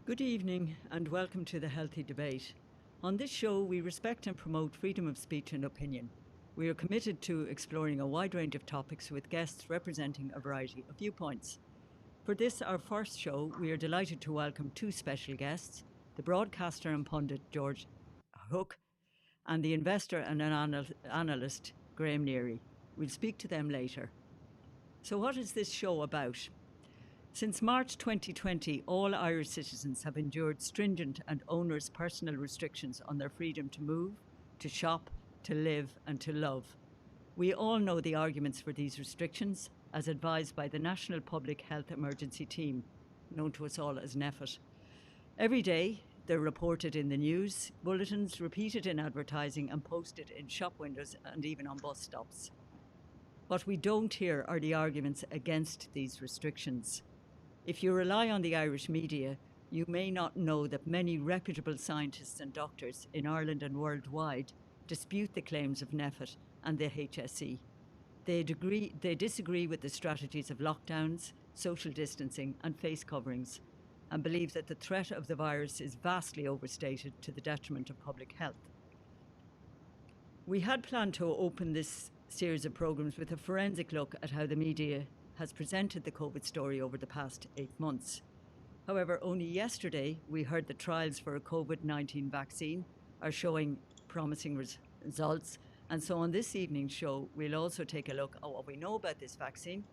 Good evening and welcome to the Healthy Debate. On this show, we respect and promote freedom of speech and opinion. We are committed to exploring a wide range of topics with guests representing a variety of viewpoints. For this, our first show, we are delighted to welcome two special guests, the broadcaster and pundit George Hook and the investor and analyst Graham Neary. We'll speak to them later. So what is this show about? Since March 2020, all Irish citizens have endured stringent and onerous personal restrictions on their freedom to move, to shop, to live and to love. We all know the arguments for these restrictions, as advised by the National Public Health Emergency Team, known to us all as NPHET. Every day, they're reported in the news, bulletins, repeated in advertising and posted in shop windows and even on bus stops. What we don't hear are the arguments against these restrictions. If you rely on the Irish media, you may not know that many reputable scientists and doctors in Ireland and worldwide dispute the claims of NPHET and the HSE. They disagree with the strategies of lockdowns, social distancing and face coverings, and believe that the threat of the virus is vastly overstated to the detriment of public health. We had planned to open this series of programmes with a forensic look at how the media has presented the COVID story over the past 8 months. However, only yesterday we heard the trials for a COVID-19 vaccine are showing promising results, and so on this evening's show we'll also take a look at what we know about this vaccine,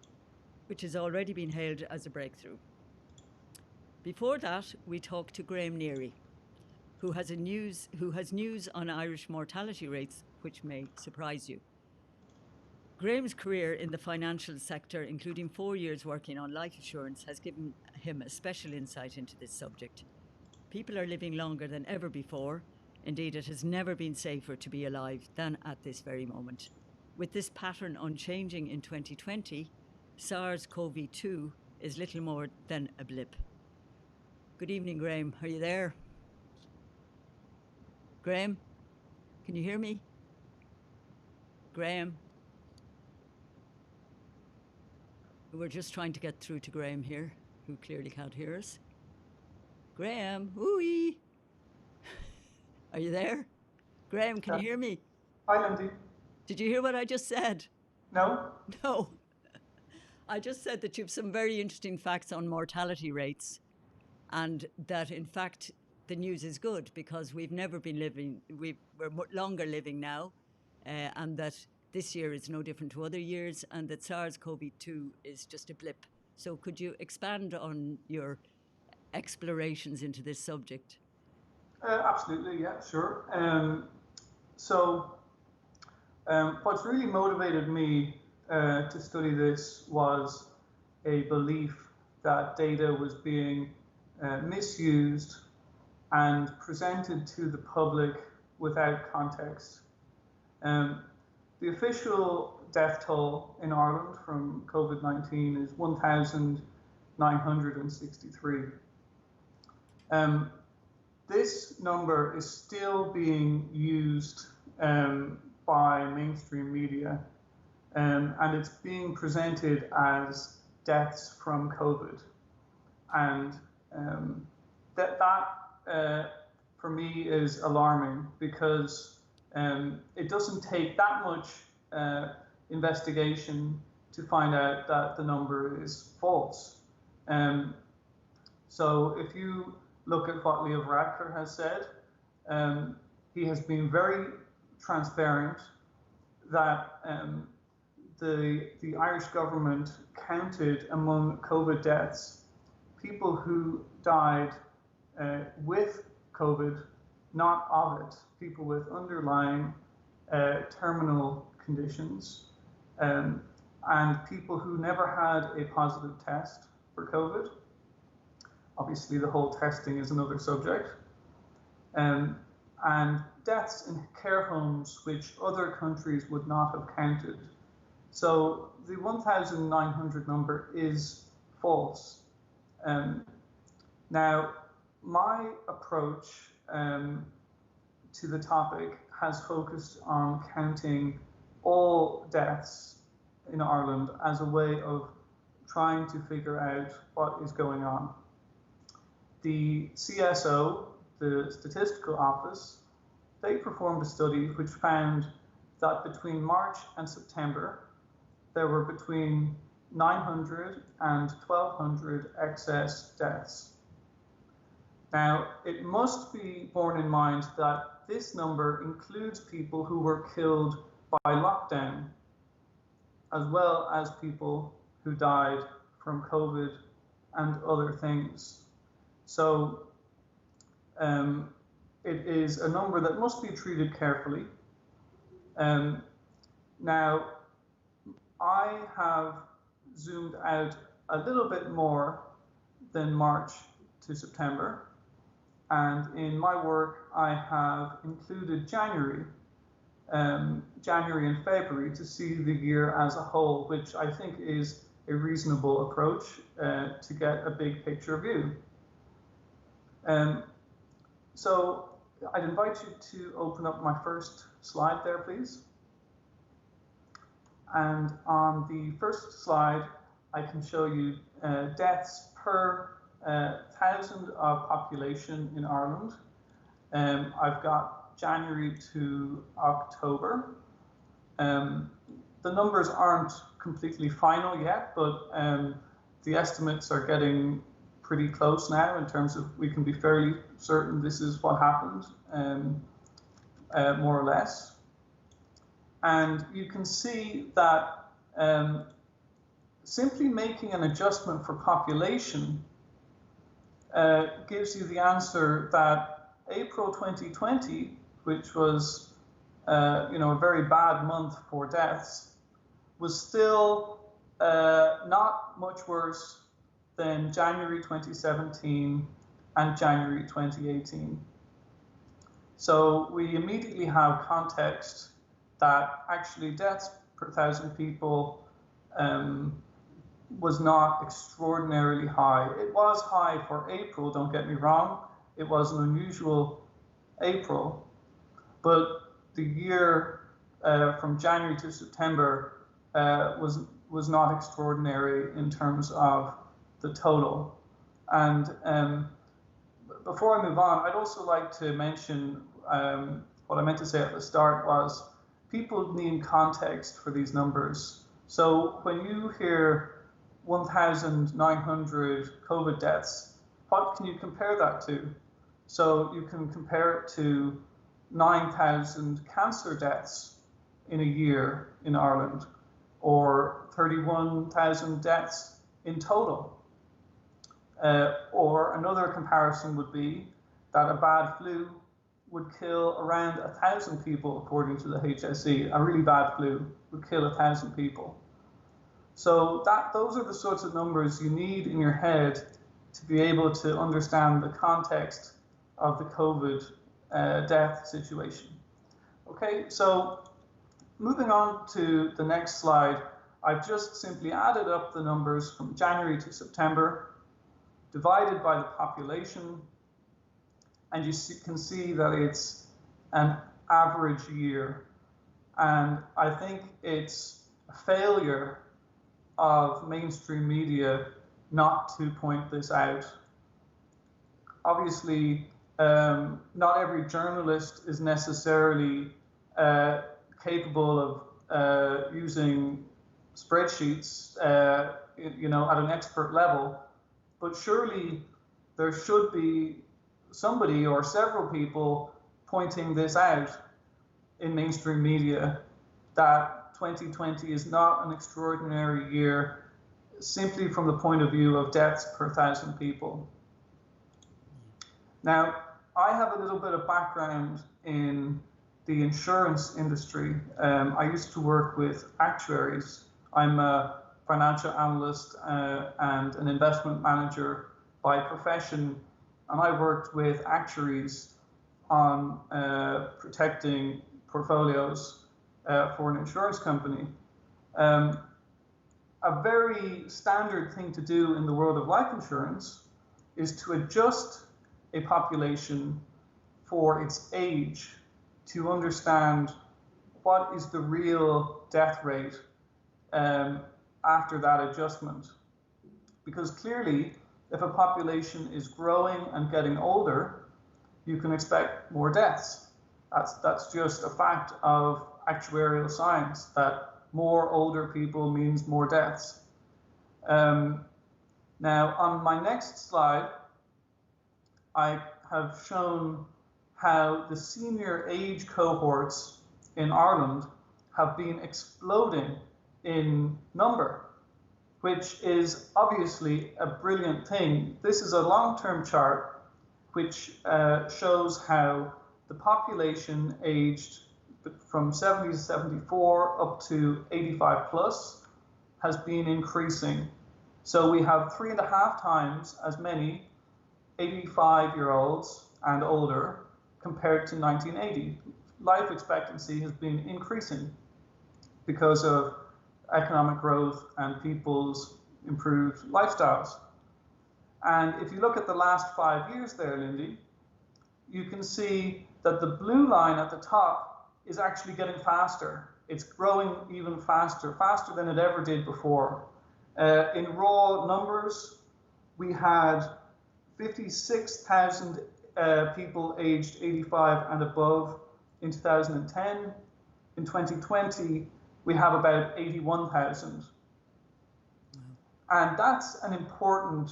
which has already been hailed as a breakthrough. Before that, we talked to Graham Neary, who has news on Irish mortality rates which may surprise you. Graham's career in the financial sector, including 4 years working on life insurance, has given him a special insight into this subject. People are living longer than ever before. Indeed, it has never been safer to be alive than at this very moment. With this pattern unchanging in 2020, SARS-CoV-2 is little more than a blip. Good evening, Graham. Are you there? Graham, can you hear me? Graham? We're just trying to get through to Graham here, who clearly can't hear us. Graham, ooh-wee. Are you there? Graham, can you hear me? Hi, Lindie. Did you hear what I just said? No. No. I just said that you have some very interesting facts on mortality rates, and that in fact the news is good because we're longer living now, and that this year is no different to other years, and that SARS-CoV-2 is just a blip. So could you expand on your explorations into this subject? Absolutely, yeah, sure. What's really motivated me to study this was a belief that data was being misused and presented to the public without context. The official death toll in Ireland from COVID-19 is 1,963. This number is still being used by mainstream media, and it's being presented as deaths from COVID. And that for me is alarming because it doesn't take that much investigation to find out that the number is false. So if you look at what Leo Varadkar has said, he has been very transparent that the Irish government counted among COVID deaths people who died with COVID, not of it, people with underlying terminal conditions, and people who never had a positive test for COVID. Obviously, the whole testing is another subject. And deaths in care homes, which other countries would not have counted. So the 1,900 number is false. Now, my approach to the topic has focused on counting all deaths in Ireland as a way of trying to figure out what is going on. the CSO, the Statistical Office, they performed a study which found that between March and September, there were between 900 and 1,200 excess deaths. Now, it must be borne in mind that this number includes people who were killed by lockdown, as well as people who died from COVID and other things. So it is a number that must be treated carefully. Now, I have zoomed out a little bit more than March to September. And in my work, I have included January and February to see the year as a whole, which I think is a reasonable approach to get a big picture view. So I'd invite you to open up my first slide there, please. And on the first slide, I can show you deaths per 1,000 of population in Ireland. I've got January to October. The numbers aren't completely final yet, but the estimates are getting pretty close now in terms of we can be fairly certain this is what happened, more or less. And you can see that simply making an adjustment for population gives you the answer that April 2020, which was a very bad month for deaths, was still not much worse than January 2017 and January 2018. So we immediately have context that actually deaths per 1,000 people was not extraordinarily high. It was high for April, don't get me wrong. It was an unusual April, but the year from January to September was not extraordinary in terms of the total. And before I move on, I'd also like to mention what I meant to say at the start was people need context for these numbers. So when you hear 1,900 COVID deaths, what can you compare that to? So you can compare it to 9,000 cancer deaths in a year in Ireland, or 31,000 deaths in total. Or another comparison would be that a bad flu would kill around 1,000 people, according to the HSE. A really bad flu would kill 1,000 people. So those are the sorts of numbers you need in your head to be able to understand the context of the COVID death situation. Okay, so moving on to the next slide, I've just simply added up the numbers from January to September, divided by the population, and you can see that it's an average year. And I think it's a failure of mainstream media not to point this out. Obviously, not every journalist is necessarily capable of using spreadsheets, at an expert level, but surely there should be somebody or several people pointing this out in mainstream media, that 2020 is not an extraordinary year simply from the point of view of deaths per 1,000 people. Now, I have a little bit of background in the insurance industry. I used to work with actuaries. I'm a financial analyst and an investment manager by profession, and I worked with actuaries on protecting portfolios for an insurance company. A very standard thing to do in the world of life insurance is to adjust a population for its age to understand what is the real death rate after that adjustment. Because clearly, if a population is growing and getting older, you can expect more deaths. That's just a fact of actuarial science, that more older people means more deaths. Now, on my next slide, I have shown how the senior age cohorts in Ireland have been exploding in number, which is obviously a brilliant thing. This is a long-term chart which shows how the population aged from 70 to 74 up to 85 plus has been increasing. So we have 3.5 times as many 85-year-olds and older compared to 1980. Life expectancy has been increasing because of economic growth and people's improved lifestyles. And if you look at the last 5 years there, Lindie, you can see that the blue line at the top is actually getting faster. It's growing even faster than it ever did before. In raw numbers, we had 56,000 people aged 85 and above in 2010. In 2020, we have about 81,000. And that's an important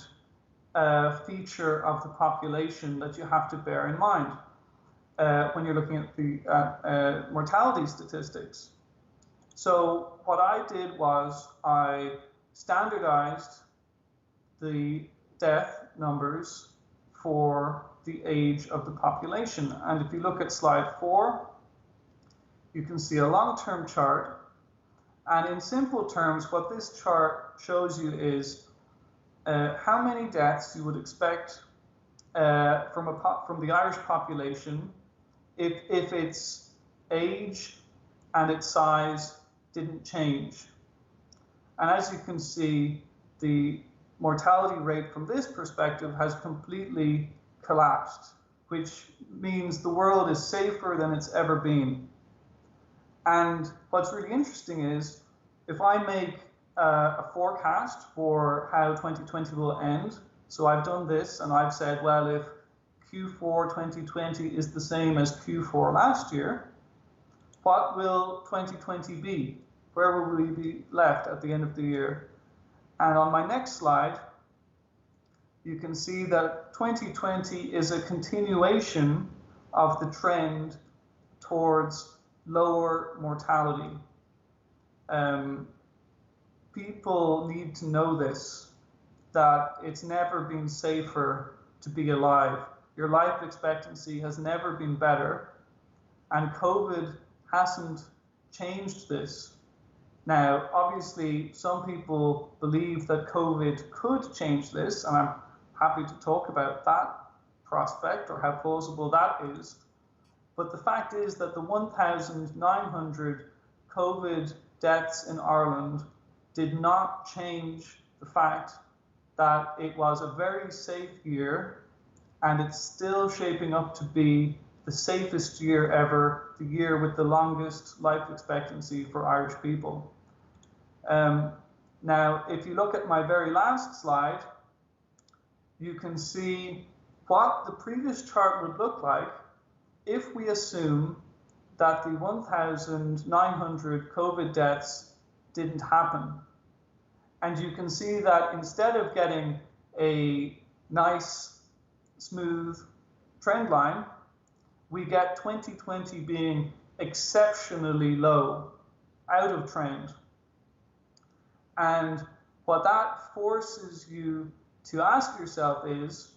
feature of the population that you have to bear in mind when you're looking at the mortality statistics. So what I did was I standardized the death numbers for the age of the population. And if you look at slide 4, you can see a long-term chart. And in simple terms, what this chart shows you is how many deaths you would expect from the Irish population if its age and its size didn't change. And as you can see, the mortality rate from this perspective has completely collapsed, which means the world is safer than it's ever been. And what's really interesting is, if I make a forecast for how 2020 will end, so I've done this and I've said, well, if Q4 2020 is the same as Q4 last year, what will 2020 be? Where will we be left at the end of the year? And on my next slide, you can see that 2020 is a continuation of the trend towards lower mortality. People need to know this, that it's never been safer to be alive. Your life expectancy has never been better, and COVID hasn't changed this. Now, obviously, some people believe that COVID could change this, and I'm happy to talk about that prospect or how plausible that is. But the fact is that the 1,900 COVID deaths in Ireland did not change the fact that it was a very safe year, and it's still shaping up to be the safest year ever, the year with the longest life expectancy for Irish people. Now, if you look at my very last slide, you can see what the previous chart would look like if we assume that the 1,900 COVID deaths didn't happen. And you can see that instead of getting a nice, smooth trend line, we get 2020 being exceptionally low, out of trend. And what that forces you to ask yourself is,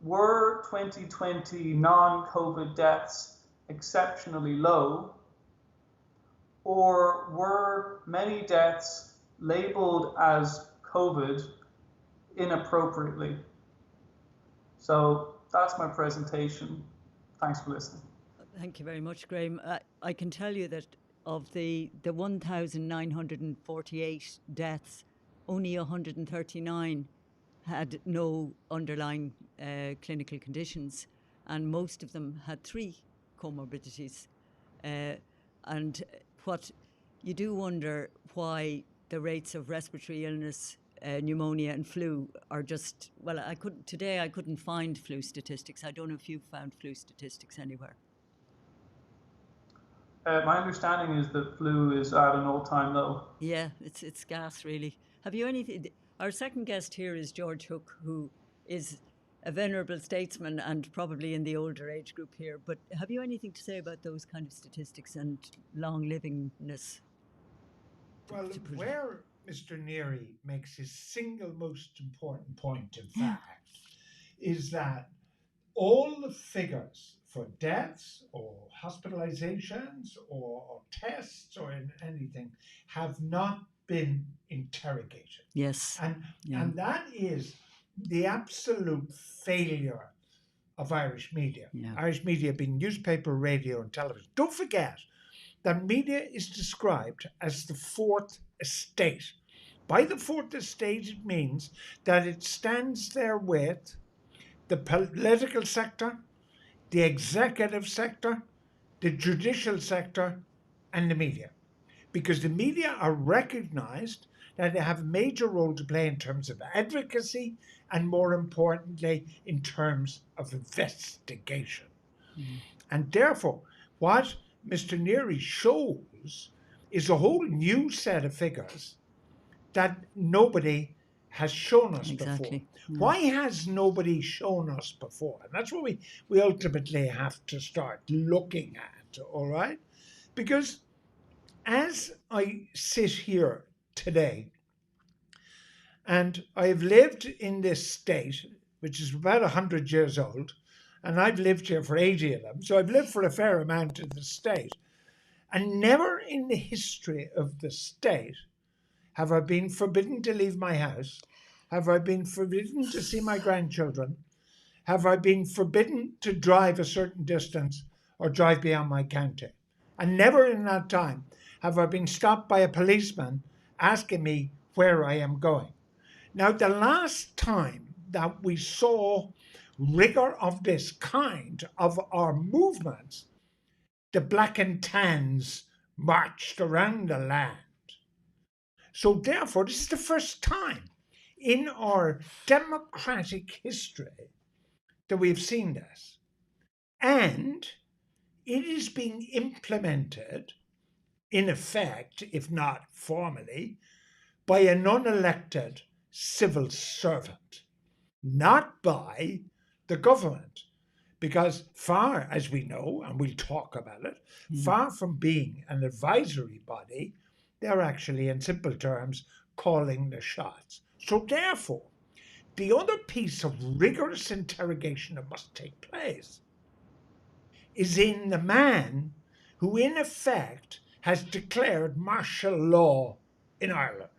were 2020 non-COVID deaths exceptionally low, or were many deaths labeled as COVID inappropriately? So that's my presentation. Thanks for listening. Thank you very much, Graham. I can tell you that of the 1,948 deaths, only 139 had no underlying clinical conditions, and most of them had 3 comorbidities. And what you do wonder, why the rates of respiratory illness pneumonia and flu are just, well, today I couldn't find flu statistics. I don't know if you've found flu statistics anywhere. My understanding is that flu is at an all-time low. Yeah, it's gas, really. Have you anything? Our second guest here is George Hook, who is a venerable statesman and probably in the older age group here. But have you anything to say about those kind of statistics and long livingness? Well, where Mr. Neary makes his single most important point, in fact, is that all the figures for deaths or hospitalizations or tests or anything have not been interrogated. Yes. And that is the absolute failure of Irish media. Yeah. Irish media being newspaper, radio, and television. Don't forget that media is described as the fourth estate. By the fourth estate, it means that it stands there with the political sector, the executive sector, the judicial sector, and the media. Because the media are recognized that they have a major role to play in terms of advocacy and, more importantly, in terms of investigation. And therefore, what Mr. Neary shows is a whole new set of figures that nobody has shown us before. Why has nobody shown us before? And that's what we ultimately have to start looking at, all right? Because as I sit here today, and I've lived in this state, which is about 100 years old, and I've lived here for 80 of them, so I've lived for a fair amount of the state. And never in the history of the state have I been forbidden to leave my house, have I been forbidden to see my grandchildren, have I been forbidden to drive a certain distance or drive beyond my county. And never in that time have I been stopped by a policeman asking me where I am going. Now, the last time that we saw rigor of this kind of our movements, the black and tans marched around the land. So therefore, this is the first time in our democratic history that we've seen this. And it is being implemented, in effect, if not formally, by an unelected civil servant, not by the government. Because far, as we know, and we'll talk about it, far from being an advisory body, they're actually, in simple terms, calling the shots. So therefore, the other piece of rigorous interrogation that must take place is in the man who, in effect, has declared martial law in Ireland,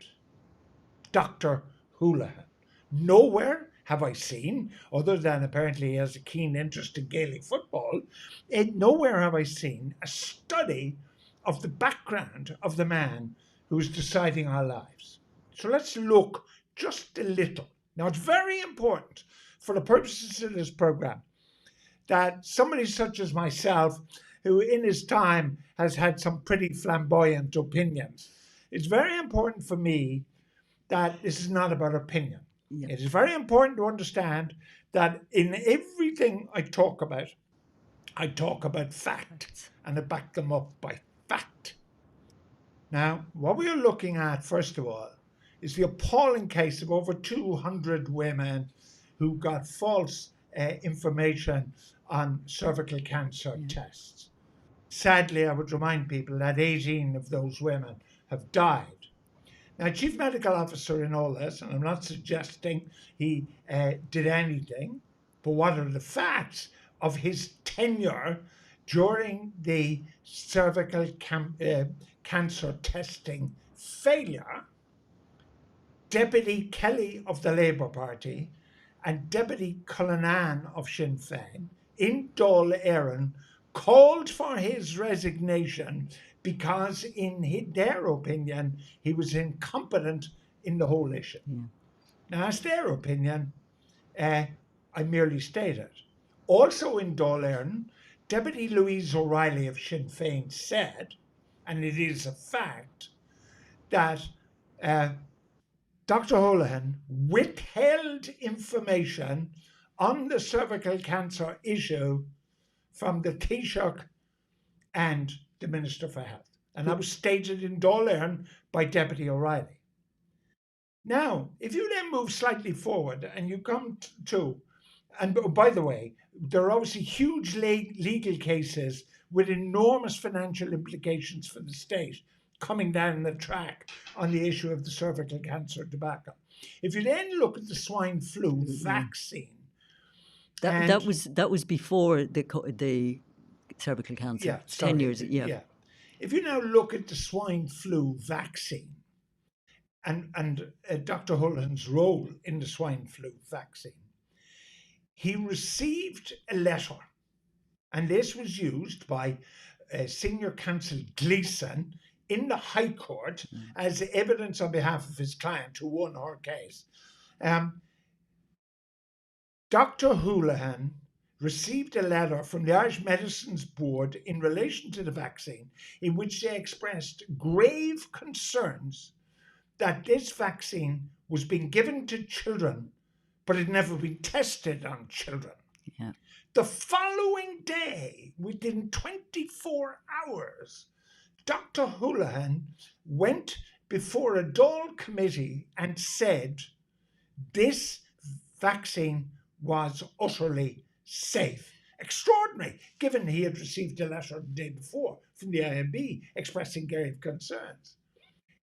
Dr. Houlihan. Nowhere have I seen, other than apparently he has a keen interest in Gaelic football, nowhere have I seen a study of the background of the man who is deciding our lives. So let's look just a little. Now, it's very important for the purposes of this program that somebody such as myself, who in his time has had some pretty flamboyant opinions, it's very important for me that this is not about opinion. Yep. It is very important to understand that in everything I talk about fact, and I back them up by fact. Now, what we are looking at, first of all, is the appalling case of over 200 women who got false information on cervical cancer tests. Sadly, I would remind people that 18 of those women have died. Now, Chief Medical Officer in all this, and I'm not suggesting he did anything, but what are the facts of his tenure during the cervical cancer testing failure? Deputy Kelly of the Labour Party and Deputy Cullinan of Sinn Féin in Dáil Éireann called for his resignation because, in their opinion, he was incompetent in the whole issue. Yeah. Now, that's their opinion. I merely state it. Also in Dáil Éireann, Deputy Louise O'Reilly of Sinn Féin said, and it is a fact, that Dr. Houlihan withheld information on the cervical cancer issue from the Taoiseach and the Minister for Health. And that was stated in Dáil by Deputy O'Reilly. Now, if you then move slightly forward and you come to, and by the way, there are obviously huge legal cases with enormous financial implications for the state coming down the track on the issue of the cervical cancer tobacco. If you then look at the swine flu vaccine, that was before the cervical cancer. Yeah, 10 years. Yeah. If you now look at the swine flu vaccine and Dr. Houlihan's role in the swine flu vaccine, he received a letter, and this was used by Senior Counsel Gleeson in the High Court as evidence on behalf of his client who won her case. Dr. Houlihans received a letter from the Irish Medicines Board in relation to the vaccine in which they expressed grave concerns that this vaccine was being given to children but had never been tested on children. Yeah. The following day, within 24 hours, Dr. Houlihans went before a Dáil committee and said this vaccine was utterly safe. Extraordinary, given he had received a letter the day before from the IMB expressing grave concerns.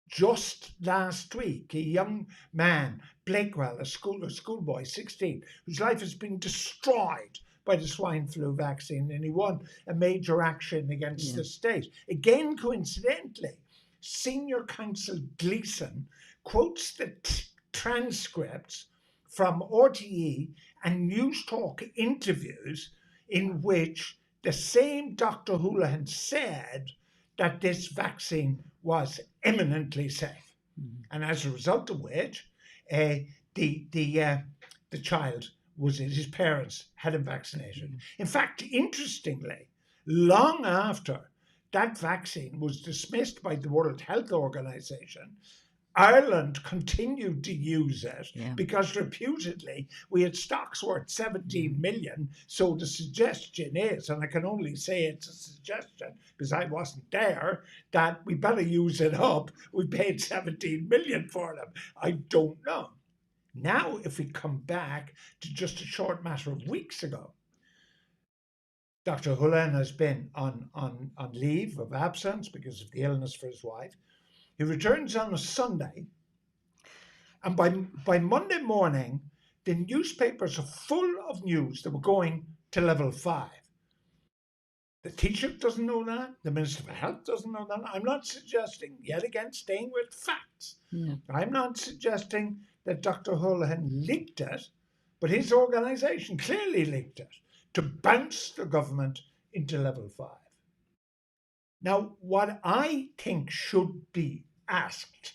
Just last week, a young man, Blakewell, a schoolboy, 16, whose life has been destroyed by the swine flu vaccine, and he won a major action against the state. Again, coincidentally, Senior Counsel Gleeson quotes the transcripts from RTE and News Talk interviews in which the same Dr. Houlihans said that this vaccine was eminently safe, and as a result of which, the child was his parents had him vaccinated. In fact, interestingly, long after that vaccine was dismissed by the World Health Organization, Ireland continued to use it because reputedly we had stocks worth 17 million. So the suggestion is, and I can only say it's a suggestion because I wasn't there, that we better use it up. We paid 17 million for them. I don't know. Now, if we come back to just a short matter of weeks ago, Dr. Houlihans has been on leave of absence because of the illness for his wife. He returns on a Sunday, and by Monday morning, the newspapers are full of news that we're going to level 5. The Taoiseach doesn't know that. The Minister for Health doesn't know that. I'm not suggesting, yet again, staying with facts. I'm not suggesting that Dr. Houlihans leaked it, but his organisation clearly leaked it to bounce the government into level 5. Now, what I think should be asked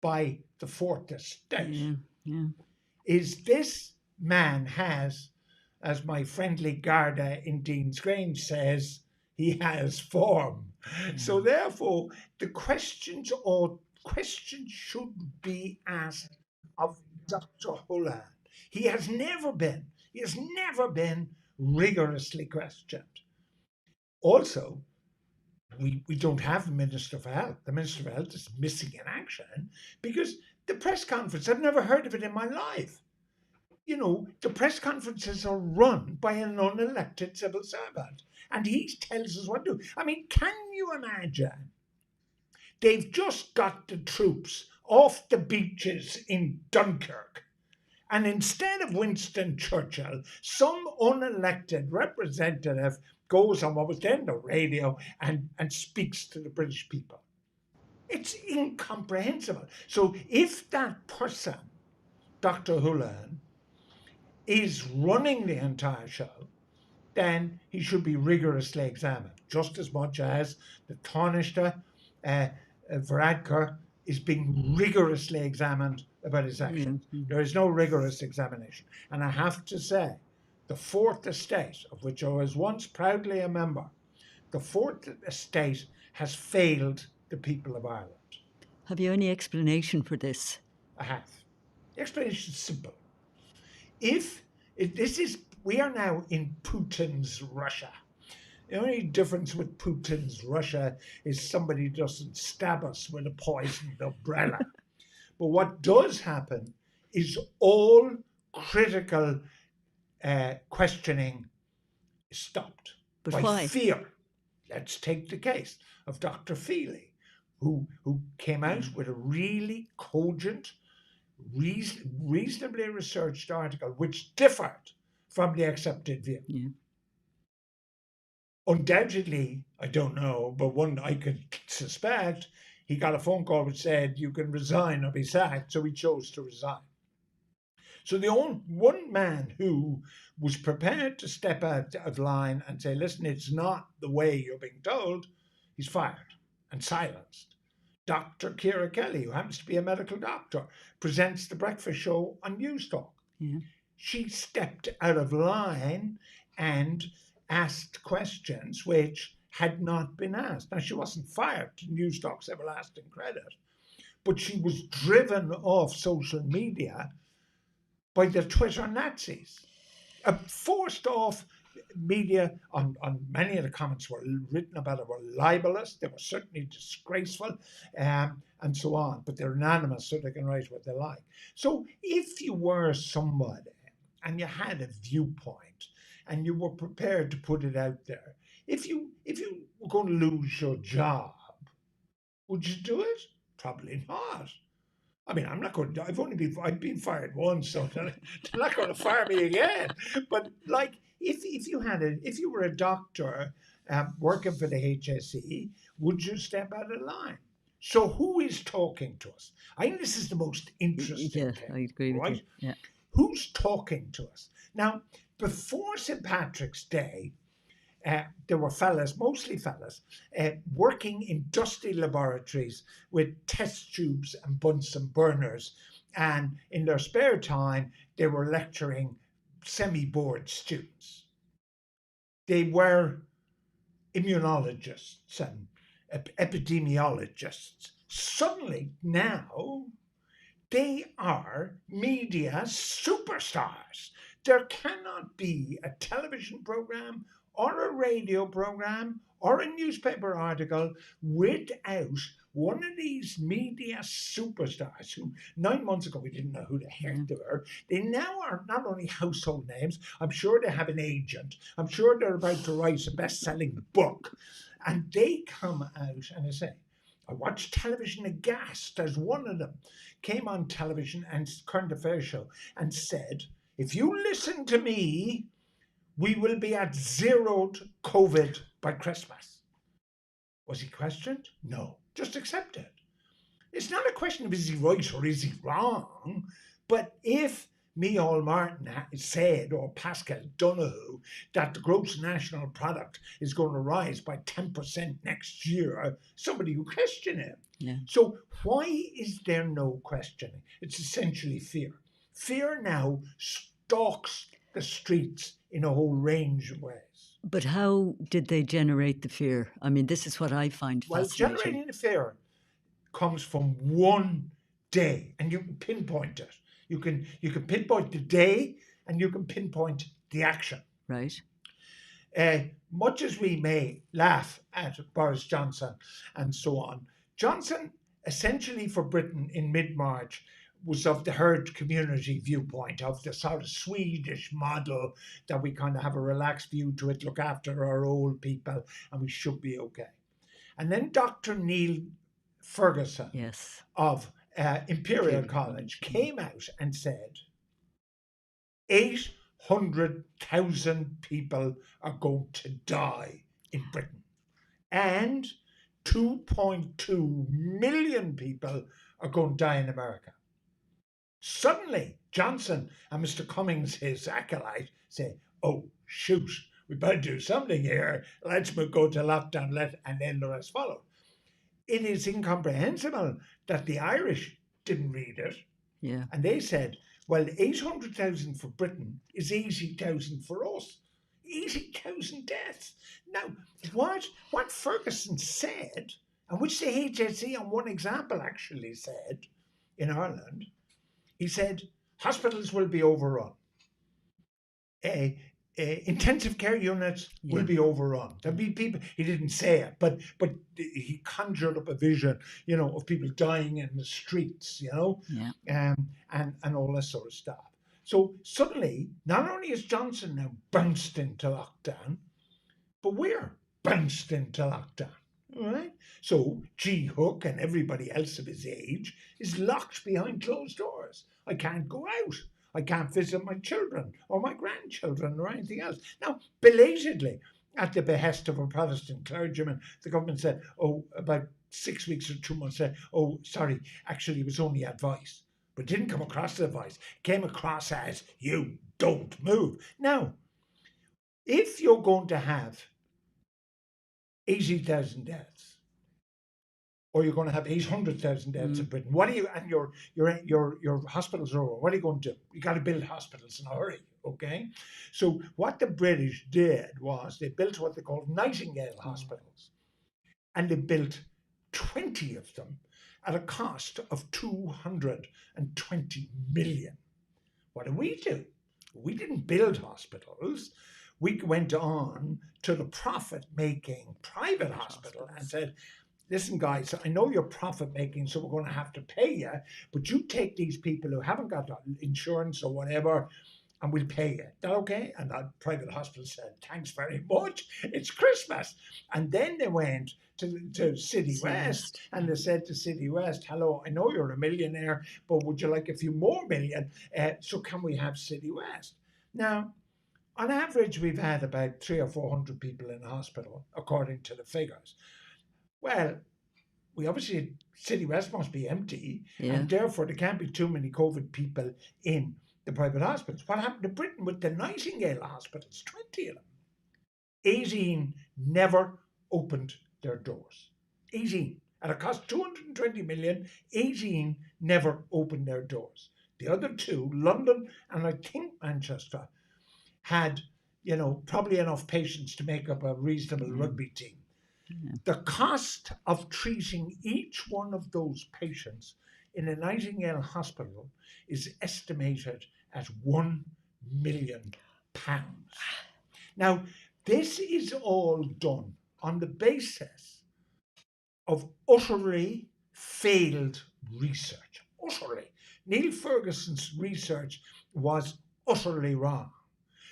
by the Fourth Estate is this man has, as my friendly Garda in Dean's Grange says, he has form. So therefore, the questions should be asked of Dr. Houlihans. He has never been rigorously questioned. Also, we don't have a Minister for Health. The Minister for Health is missing in action because the press conference, I've never heard of it in my life. You know, the press conferences are run by an unelected civil servant, and he tells us what to do. I mean, can you imagine? They've just got the troops off the beaches in Dunkirk, and instead of Winston Churchill, some unelected representative goes on what was then the radio and speaks to the British people. It's incomprehensible. So if that person, Dr. Houlihans, is running the entire show, then he should be rigorously examined, just as much as the Taoiseach Varadkar is being rigorously examined about his actions. There is no rigorous examination. And I have to say, the Fourth Estate, of which I was once proudly a member, the Fourth Estate has failed the people of Ireland. Have you any explanation for this? I have. The explanation is simple. We are now in Putin's Russia. The only difference with Putin's Russia is somebody doesn't stab us with a poisoned umbrella. But what does happen is all critical questioning is stopped But by why? fear. Let's take the case of Dr. Feely, who came out with a really cogent, reasonably researched article which differed from the accepted view. Yeah. Undoubtedly, I don't know, but one I could suspect, he got a phone call which said, you can resign or be sacked, so he chose to resign. So the only one man who was prepared to step out of line and say, listen, it's not the way you're being told, he's fired and silenced. Dr. Ciara Kelly, who happens to be a medical doctor, presents the breakfast show on News Talk. Yeah. She stepped out of line and asked questions which had not been asked. Now, she wasn't fired, to News Talk's everlasting credit, but she was driven off social media by the Twitter Nazis. Forced off media on many of the comments were written about it were libelous, they were certainly disgraceful, and so on, but they're anonymous so they can write what they like. So if you were somebody and you had a viewpoint and you were prepared to put it out there, if you were going to lose your job, would you do it? Probably not. I mean, I'm not going to. I've been fired once, so they're not going to fire me again. But like, if you were a doctor working for the HSE, would you step out of line? So who is talking to us? I think this is the most interesting thing. I agree with right? you. Yeah. Who's talking to us now? Before St. Patrick's Day, there were fellas, mostly fellas, working in dusty laboratories with test tubes and Bunsen burners. And in their spare time, they were lecturing semi-bored students. They were immunologists and epidemiologists. Suddenly, now, they are media superstars. There cannot be a television program or a radio program or a newspaper article without one of these media superstars who 9 months ago we didn't know who the heck they were. They now are not only household names, I'm sure they have an agent. I'm sure they're about to write a best-selling book. And they come out and they say, I watched television aghast as one of them came on television and current affairs show and said, if you listen to me, we will be at zero COVID by Christmas. Was he questioned? No, just accepted. It's not a question of is he right or is he wrong, but if Micheál Martin said, or Pascal Donoghue, that the gross national product is going to rise by 10% next year, somebody will question him. Yeah. So why is there no questioning? It's essentially fear. Fear now stalks the streets in a whole range of ways. But how did they generate the fear? I mean, this is what I find fascinating. Generating the fear comes from one day, and you can pinpoint it. You can pinpoint the day, and you can pinpoint the action. Right. Much as we may laugh at Boris Johnson and so on, Johnson essentially for Britain in mid-March was of the herd community viewpoint, of the sort of Swedish model that we kind of have a relaxed view to it, look after our old people, and we should be okay. And then Dr. Neil Ferguson Yes. of Imperial College came out and said 800,000 people are going to die in Britain and 2.2 million people are going to die in America. Suddenly, Johnson and Mr. Cummings, his acolyte, say, oh, shoot, we better do something here. Let's go to lockdown, and then the rest follow. It is incomprehensible that the Irish didn't read it. Yeah. And they said, well, 800,000 for Britain is 80,000 for us. 80,000 deaths. Now, what Ferguson said, and which the HSE on one example actually said in Ireland, He said hospitals will be overrun. Intensive care units will be overrun. There'll be people. He didn't say it, but he conjured up a vision, of people dying in the streets, and all this sort of stuff. So suddenly, not only is Johnson now bounced into lockdown, but we're bounced into lockdown. All right. So G. Hook and everybody else of his age is locked behind closed doors. I can't go out. I can't visit my children or my grandchildren or anything else. Now, belatedly, at the behest of a Protestant clergyman, the government said, about 6 weeks or 2 months, said, sorry, actually, it was only advice. But it didn't come across as advice. It came across as, you don't move. Now, if you're going to have 80,000 deaths, or you're going to have 800,000 deaths in Britain, what are you, and your hospitals are over, what are you going to do? You got to build hospitals in a hurry, okay? So what the British did was they built what they called Nightingale hospitals, and they built 20 of them at a cost of 220 million. What did we do? We didn't build hospitals. We went on to the profit-making private hospital and said, listen, guys, I know you're profit-making, so we're going to have to pay you, but you take these people who haven't got insurance or whatever, and we'll pay you. Is that okay? And that private hospital said, thanks very much. It's Christmas. And then they went to City West, and they said to City West, hello, I know you're a millionaire, but would you like a few more million? So can we have City West? Now, on average, we've had about 300 or 400 people in hospital, according to the figures. Well, we obviously, City West must be empty, and therefore there can't be too many COVID people in the private hospitals. What happened to Britain with the Nightingale hospitals? 20 of them. 18 never opened their doors. 18. At a cost 220 million, 18 never opened their doors. The other two, London and I think Manchester, had, probably enough patients to make up a reasonable rugby team. The cost of treating each one of those patients in a Nightingale hospital is estimated at £1 million. Now, this is all done on the basis of utterly failed research. Utterly. Neil Ferguson's research was utterly wrong.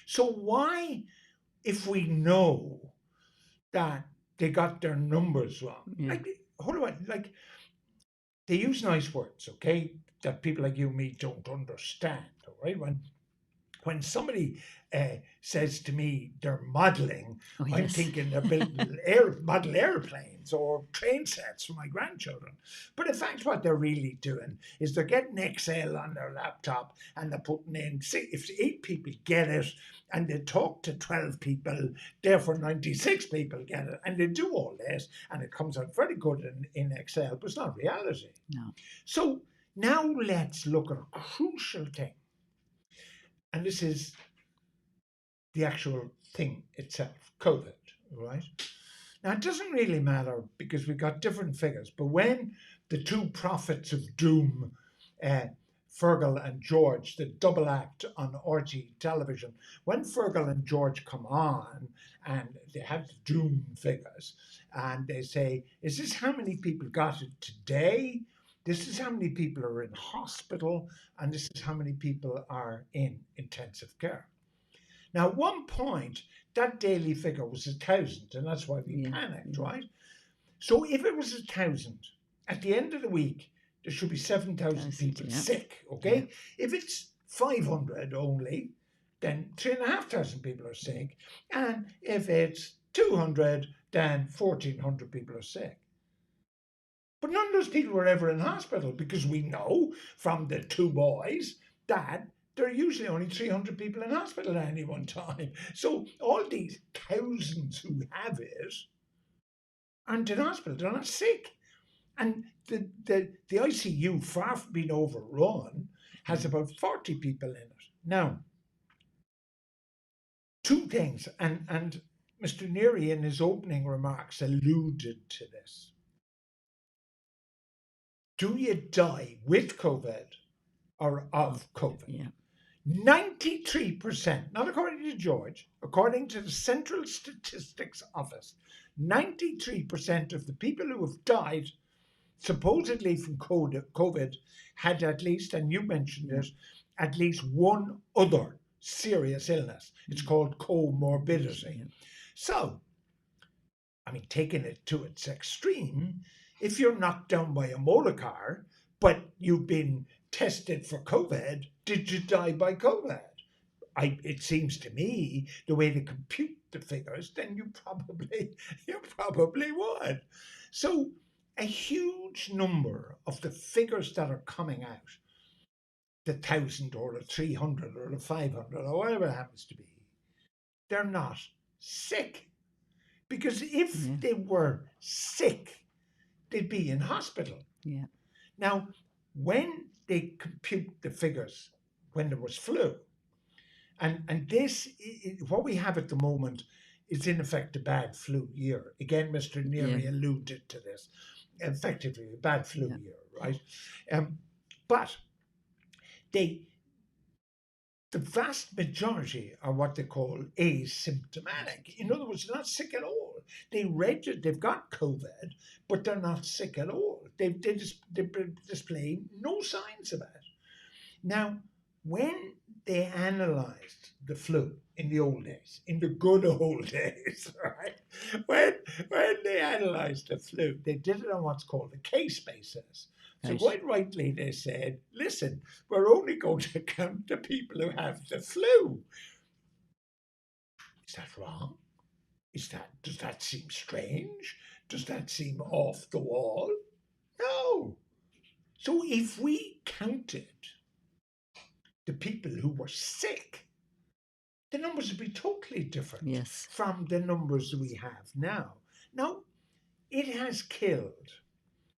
So why, if we know that they got their numbers wrong, they use nice words, okay, that people like you and me don't understand, all right? When somebody says to me they're modelling, I'm thinking they're building model airplanes or train sets for my grandchildren. But in fact, what they're really doing is they're getting Excel on their laptop and they're putting in, if 8 people get it and they talk to 12 people, therefore 96 people get it. And they do all this and it comes out very good in Excel, but it's not reality. No. So now let's look at a crucial thing. And this is the actual thing itself, COVID, right? Now, it doesn't really matter because we've got different figures, but when the two prophets of doom, Fergal and George, the double act on RT television, when Fergal and George come on and they have the doom figures and they say, is this how many people got it today? This is how many people are in hospital, and this is how many people are in intensive care. Now, at one point, that daily figure was 1,000, and that's why we panicked, right? So if it was 1,000, at the end of the week, there should be 7,000 people sick, okay? Yeah. If it's 500 only, then 3,500 people are sick. And if it's 200, then 1,400 people are sick. But none of those people were ever in hospital because we know from the two boys that there are usually only 300 people in hospital at any one time. So all these thousands who have it aren't in hospital, they're not sick. And the ICU, far from being overrun, has about 40 people in it. Now, two things, and Mr. Neary in his opening remarks alluded to this. Do you die with COVID or of COVID. Yeah. 93%, not according to George, according to the Central Statistics Office, 93% of the people who have died supposedly from COVID had at least, and you mentioned it, at least one other serious illness. It's called comorbidity. Yeah. So, I mean, taking it to its extreme, if you're knocked down by a motor car, but you've been tested for COVID, did you die by COVID? It seems to me the way they compute the figures, then you probably would. So a huge number of the figures that are coming out, the 1,000 or the 300 or the 500 or whatever it happens to be, they're not sick. Because if they were sick, they'd be in hospital. Yeah. Now, when they compute the figures when there was flu, and this, what we have at the moment is in effect a bad flu year. Again, Mr. Neary alluded to this. Effectively, a bad flu year, right? But the vast majority are what they call asymptomatic. In other words, not sick at all. They've got COVID, but they're not sick at all. They display no signs of it. Now, when they analysed the flu in the old days, in the good old days, right? When they analysed the flu, they did it on what's called a case basis. So quite rightly, they said, listen, we're only going to count the people who have the flu. Is that wrong? Does that seem strange? Does that seem off the wall? No. So if we counted the people who were sick, the numbers would be totally different from the numbers we have now. Now, it has killed.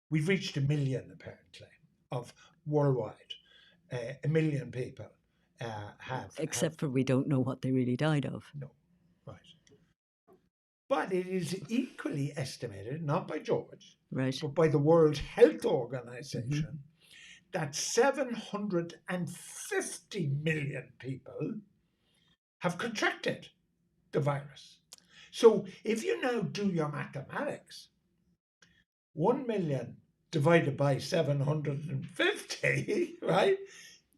We've reached 1 million, apparently, of worldwide. 1 million people have. Except for we don't know what they really died of. No, right. But it is equally estimated, not by George, but by the World Health Organization, that 750 million people have contracted the virus. So if you now do your mathematics, 1 million divided by 750, right?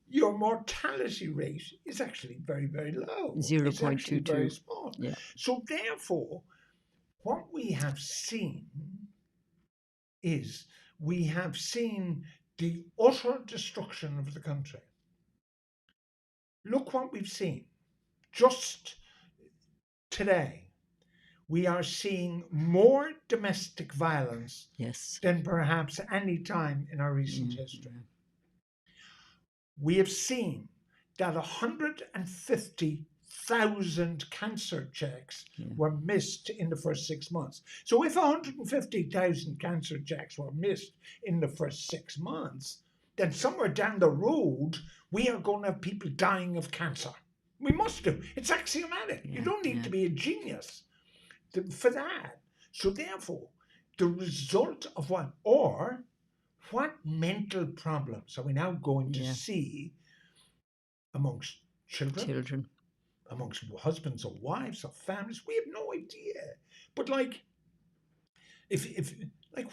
Your mortality rate is actually very, very low. 0.22. It's actually very small. Yeah. So therefore, what we have seen is the utter destruction of the country. Look what we've seen. Just today, we are seeing more domestic violence than perhaps any time in our recent history. We have seen that 150,000 cancer checks were missed in the first 6 months. So if 150,000 cancer checks were missed in the first 6 months, then somewhere down the road, we are going to have people dying of cancer. We must do. It's axiomatic. You don't need to be a genius for that. So therefore, the result of what mental problems are we now going to see amongst children, amongst husbands or wives or families? We have no idea. But if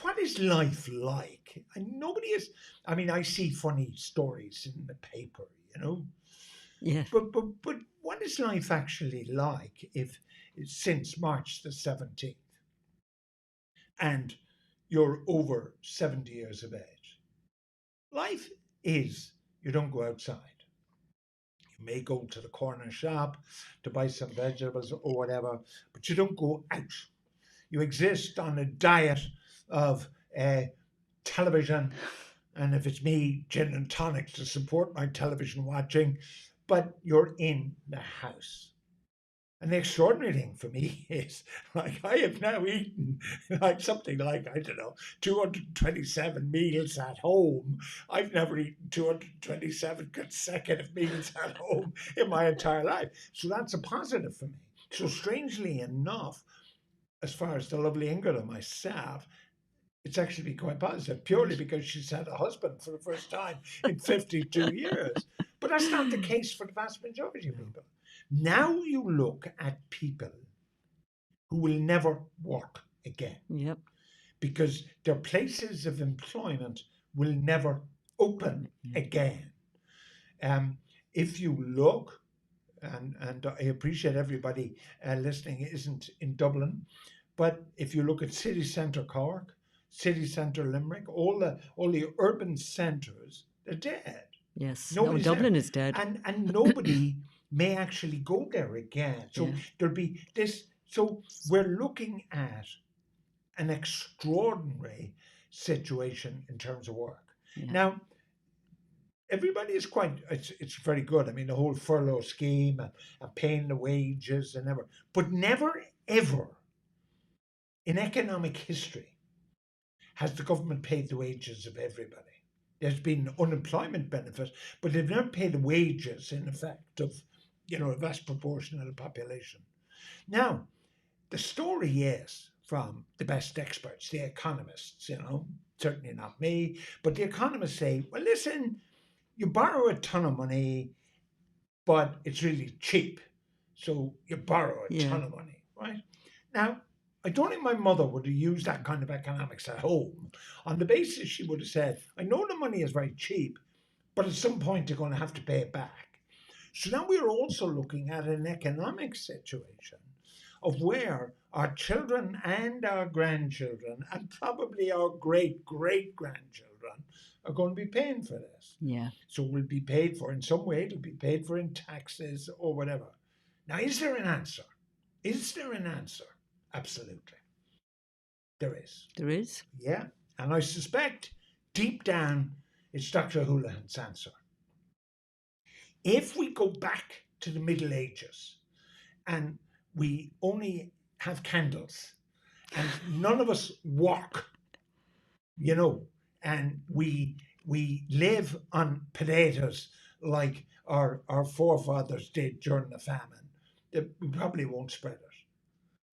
what is life like? And nobody is. I mean, I see funny stories in the paper, Yeah. But what is life actually like if since March the 17th, and you're over 70 years of age? Life is you don't go outside. You may go to the corner shop to buy some vegetables or whatever, but you don't go out. You exist on a diet of television, and if it's me, gin and tonic to support my television watching, but you're in the house. And the extraordinary thing for me is, I have now eaten something like, 227 meals at home. I've never eaten 227 consecutive meals at home in my entire life. So that's a positive for me. So strangely enough, as far as the lovely Ingrid and myself, It's actually quite positive, purely because she's had a husband for the first time in 52 years. But that's not the case for the vast majority of people. Now you look at people who will never work again Yep. because their places of employment will never open again. If you look, and I appreciate everybody listening isn't in Dublin, but if you look at city centre Cork, city centre Limerick, all the urban centres, they're dead. Yes. No, Nobody's there, Dublin is dead. and nobody may actually go there again. So Yeah. there'll be this. So we're looking at an extraordinary situation in terms of work. Yeah. Now, everybody is quite, it's very good. I mean, the whole furlough scheme and paying the wages and ever, but never ever in economic history has the government paid the wages of everybody. There's been unemployment benefit, but they've never paid the wages in effect of, a vast proportion of the population. Now, the story is from the best experts, the economists, certainly not me, but the economists say, well, listen, you borrow a ton of money, but it's really cheap. So you borrow a ton of money, right? Now, I don't think my mother would have used that kind of economics at home. On the basis she would have said, I know the money is very cheap, but at some point you're going to have to pay it back. So now we're also looking at an economic situation of where our children and our grandchildren and probably our great great grandchildren are going to be paying for this. Yeah. So we'll be paid for in some way, it'll be paid for in taxes or whatever. Now, is there an answer? Is there an answer? Absolutely. There is. There is. Yeah. And I suspect deep down it's Dr. Houlihan's answer. If we go back to the Middle Ages and we only have candles and none of us walk, and we live on potatoes like our forefathers did during the famine, we probably won't spread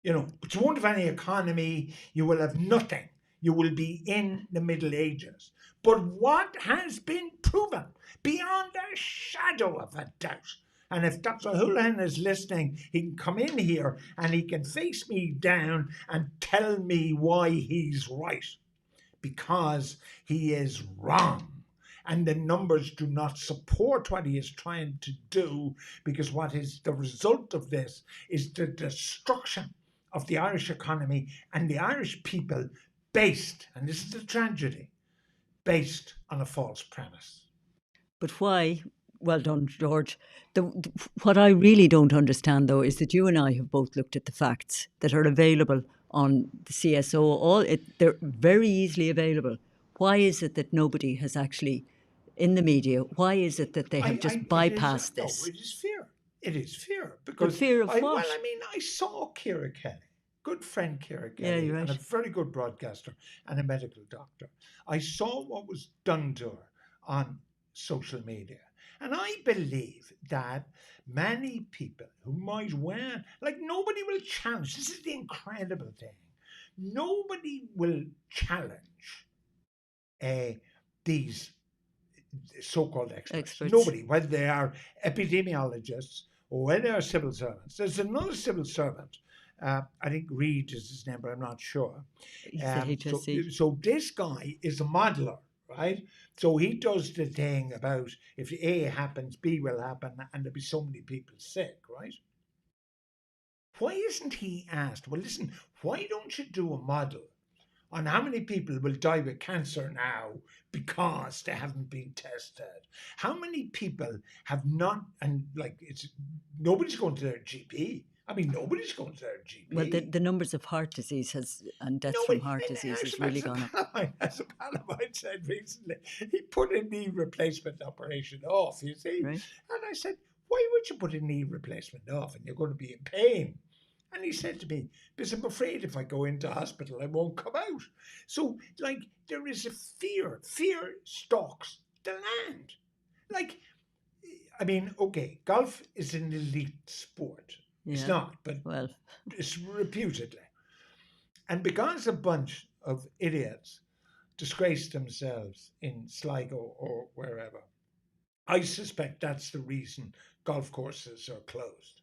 it. But you won't have any economy, you will have nothing. You will be in the Middle Ages. But what has been proven beyond a shadow of a doubt, and if Dr. Houlihan is listening, he can come in here and he can face me down and tell me why he's right. Because he is wrong. And the numbers do not support what he is trying to do, because what is the result of this is the destruction of the Irish economy and the Irish people based, and this is the tragedy, based on a false premise. But why? Well done, George. What I really don't understand, though, is that you and I have both looked at the facts that are available on the CSO. They're very easily available. Why is it that nobody has actually, in the media, why is it that they have just bypassed this? No, it is fear. It is fear. But Because fear of what? Well, I mean, I saw Ciara Kelly, good friend Ciara Kelly, Yeah, you're right. and a very good broadcaster and a medical doctor. I saw what was done to her on social media. And I believe that many people who might nobody will challenge. This is the incredible thing. Nobody will challenge these so-called experts. Nobody, whether they are epidemiologists or whether they are civil servants. There's another civil servant. I think Reid is his name, but I'm not sure. He's the HSE. So this guy is a modeler, right? So he does the thing about if A happens, B will happen, and there'll be so many people sick, right? Why isn't he asked, well, listen, why don't you do a model on how many people will die with cancer now because they haven't been tested? How many people have not, and nobody's going to their GP. I mean, nobody's going to their GP. Well, the numbers of heart disease and deaths from heart disease has really gone up. As a pal of mine said recently, he put a knee replacement operation off, you see. Right. And I said, why would you put a knee replacement off and you're going to be in pain? And he said to me, because I'm afraid if I go into hospital, I won't come out. So, there is a fear. Fear stalks the land. Okay, golf is an elite sport. Yeah. It's not, but it's reputedly. And because a bunch of idiots disgrace themselves in Sligo or wherever. I suspect that's the reason golf courses are closed.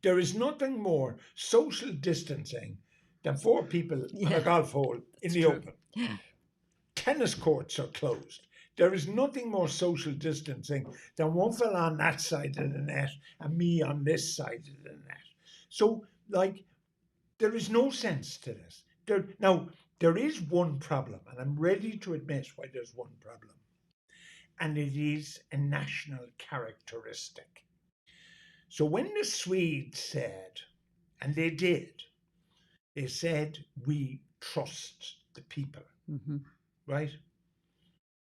There is nothing more social distancing than four people on a Yeah, golf hole in it's the true. open. Tennis courts are closed. There is nothing more social distancing than one fella on that side of the net and me on this side of the net. So, like, there is no sense to this. Now, there is one problem, and I'm ready to admit why there's one problem, and it is a national characteristic. So, when the Swedes said, and they said, we trust the people, Hmm. right?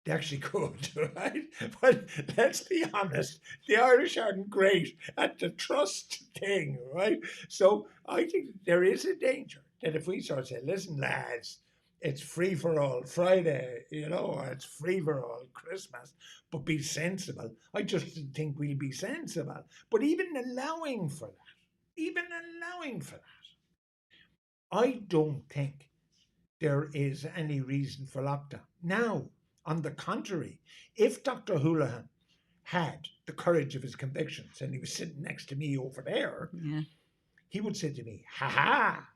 They actually could, right? But let's be honest, the Irish aren't great at the trust thing, right? So I think there is a danger that if we sort of say, listen, lads, it's free for all Friday, or it's free for all Christmas, but be sensible. I just think we'll be sensible. But even allowing for that, I don't think there is any reason for lockdown. Now, on the contrary, if Dr. Houlihan had the courage of his convictions and he was sitting next to me over there, Yeah. he would say to me, ha ha,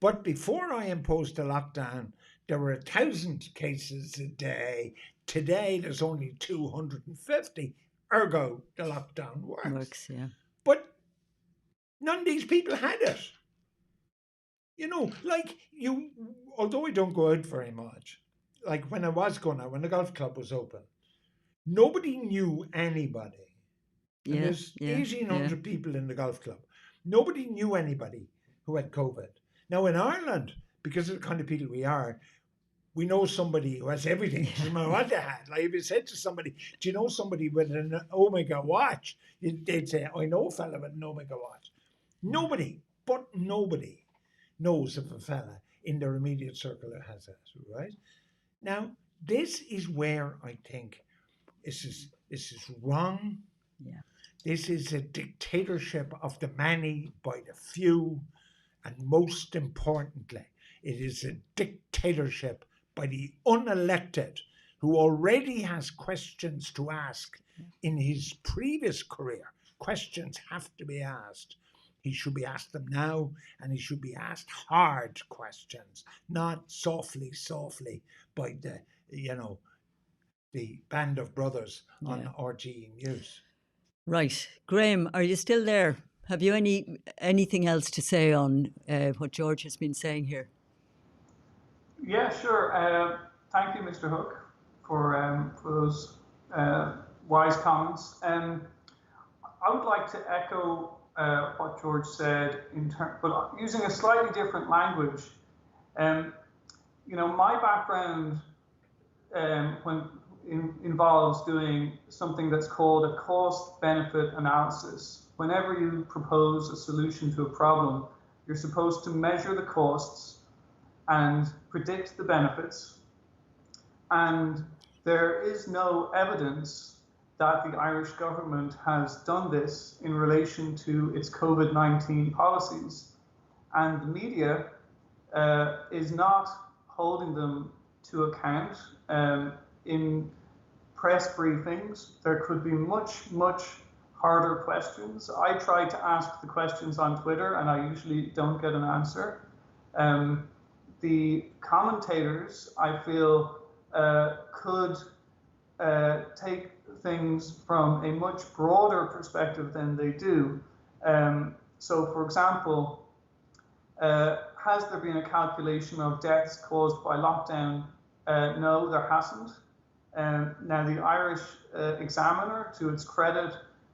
but before I imposed a lockdown, there were 1,000 cases a day. Today, there's only 250. Ergo, the lockdown works. Yeah. But none of these people had it. Like although I don't go out very much, like when I was going out, when the golf club was open, nobody knew anybody. And Yeah. there's Yeah. Yeah. 1,800 people in the golf club. Nobody knew anybody who had COVID. Now in Ireland, because of the kind of people we are, we know somebody who has everything. It doesn't matter what they had. Like if you said to somebody, do you know somebody with an Omega watch? They'd say, I know a fella with an Omega watch. Nobody, but nobody knows of a fella in their immediate circle that has that, right? Now, this is where I think this is wrong. Yeah. This is a dictatorship of the many by the few, and most importantly, it is a dictatorship by the unelected who already has questions to ask in his previous career. Questions have to be asked. He should be asked them now, and he should be asked hard questions, not softly by the band of brothers on Yeah. RTE News. Right. Graham, are you still there? Have you anything else to say on what George has been saying here? Yeah, sure. Thank you, Mr. Hook, for those wise comments. I would like to echo what George said, but using a slightly different language. My background involves doing something that's called a cost-benefit analysis. Whenever you propose a solution to a problem, you're supposed to measure the costs and predict the benefits. And there is no evidence that the Irish government has done this in relation to its COVID-19 policies. And the media is not holding them to account. In press briefings, there could be much, much harder questions. I try to ask the questions on Twitter and I usually don't get an answer. The commentators, I feel, could take things from a much broader perspective than they do. So, for example, has there been a calculation of deaths caused by lockdown? No, there hasn't. Now, the Irish Examiner, to its credit,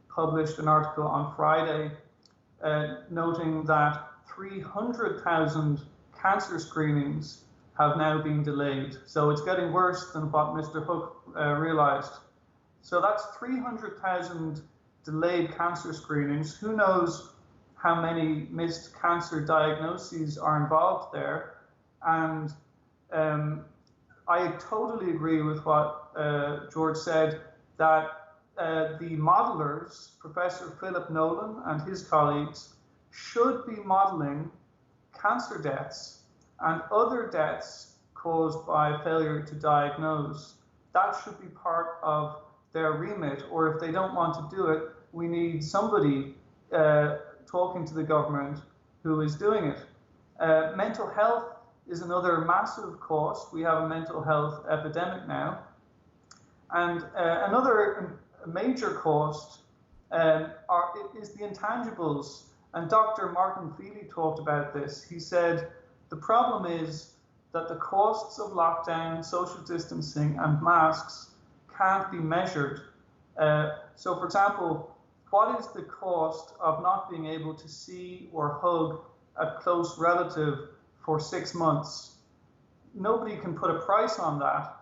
published an article on Friday noting that 300,000 cancer screenings have now been delayed. So it's getting worse than what Mr. Hook realized. So that's 300,000 delayed cancer screenings. Who knows how many missed cancer diagnoses are involved there? And I totally agree with what George said, that the modelers, Professor Philip Nolan and his colleagues, should be modeling cancer deaths and other deaths caused by failure to diagnose. That should be part of their remit, or if they don't want to do it, we need somebody talking to the government who is doing it. Mental health is another massive cost. We have a mental health epidemic now. And another major cost is the intangibles. And Dr. Martin Feely talked about this. He said, the problem is that the costs of lockdown, social distancing, and masks can't be measured. So, for example, what is the cost of not being able to see or hug a close relative for 6 months? Nobody can put a price on that.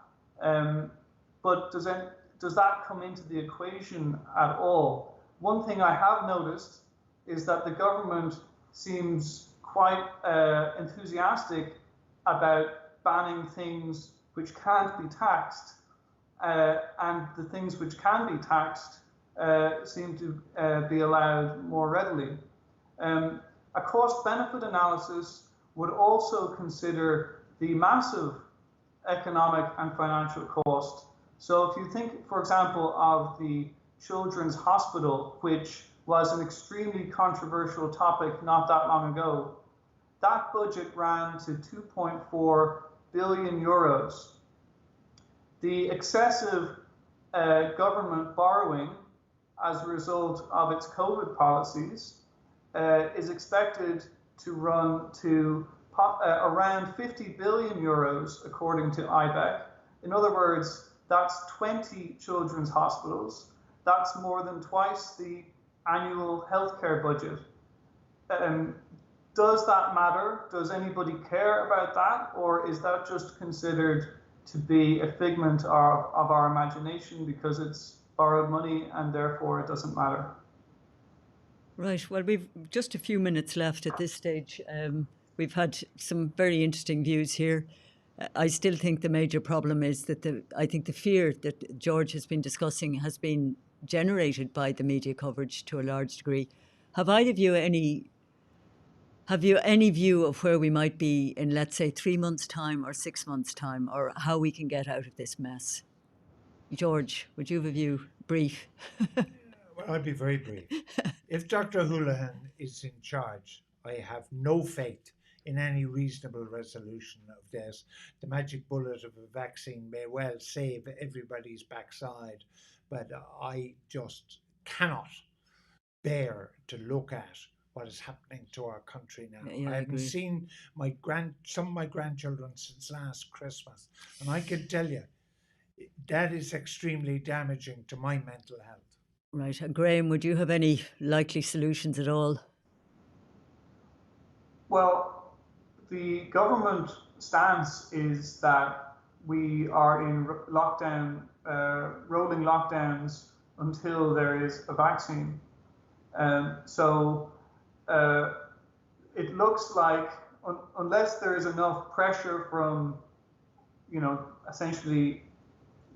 But does that come into the equation at all? One thing I have noticed is that the government seems quite enthusiastic about banning things which can't be taxed, and the things which can be taxed seem to be allowed more readily. A cost-benefit analysis would also consider the massive economic and financial cost. So if you think, for example, of the Children's Hospital, which was an extremely controversial topic not that long ago, that budget ran to 2.4 billion euros. The excessive government borrowing as a result of its COVID policies is expected to run to around 50 billion euros, according to IBEC. In other words, that's 20 children's hospitals. That's more than twice the annual healthcare budget. Does that matter? Does anybody care about that? Or is that just considered to be a figment of our imagination because it's borrowed money and therefore it doesn't matter? Right. Well, we've just a few minutes left at this stage. We've had some very interesting views here. I still think the major problem is that I think the fear that George has been discussing has been generated by the media coverage to a large degree. Have either of you any view of where we might be in, let's say, 3 months' time or 6 months' time, or how we can get out of this mess? George, would you have a view? Brief. Well, I'll be very brief. If Dr. Houlihan is in charge, I have no faith in any reasonable resolution of this. The magic bullet of a vaccine may well save everybody's backside, but I just cannot bear to look at what is happening to our country now. Yeah, I I haven't agree. seen some of my grandchildren since last Christmas, and I can tell you that is extremely damaging to my mental health. Right. And Graham, would you have any likely solutions at all? Well, the government stance is that we are in lockdown, rolling lockdowns until there is a vaccine. So it looks like unless there is enough pressure from, essentially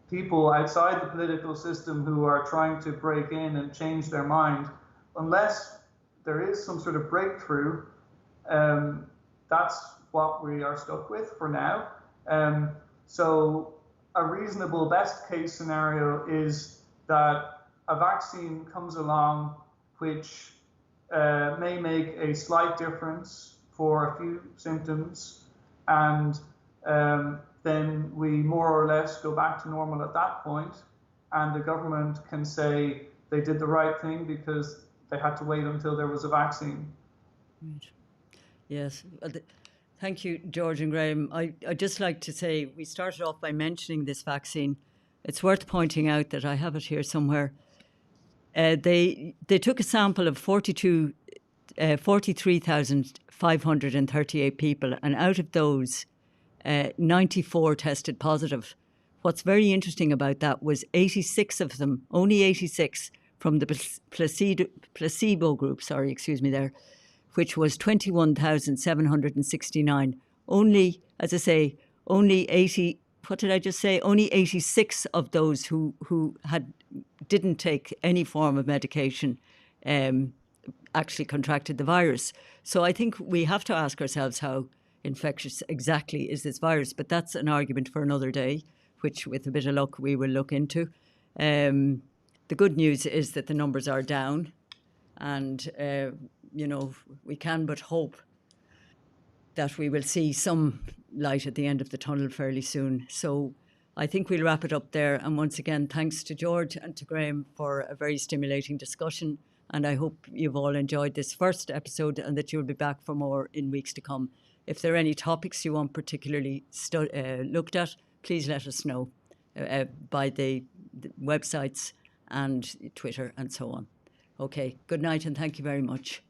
people outside the political system who are trying to break in and change their mind, unless there is some sort of breakthrough, that's what we are stuck with for now. So a reasonable best case scenario is that a vaccine comes along which may make a slight difference for a few symptoms, and then we more or less go back to normal at that point, and the government can say they did the right thing because they had to wait until there was a vaccine. Right. Yes. Thank you, George and Graham. I'd just like to say we started off by mentioning this vaccine. It's worth pointing out that I have it here somewhere. They took a sample of 43,538 people, and out of those, 94 tested positive. What's very interesting about that was 86 of them, only 86 from the placebo group, which was 21,769. Only, as I say, only 80, what did I just say? Only 86 of those who didn't take any form of medication actually contracted the virus. So I think we have to ask ourselves how infectious exactly is this virus. But that's an argument for another day, which with a bit of luck we will look into. The good news is that the numbers are down, and we can but hope that we will see some light at the end of the tunnel fairly soon. So I think we'll wrap it up there. And once again, thanks to George and to Graham for a very stimulating discussion. And I hope you've all enjoyed this first episode and that you'll be back for more in weeks to come. If there are any topics you want particularly looked at, please let us know by the websites and Twitter and so on. Okay, good night and thank you very much.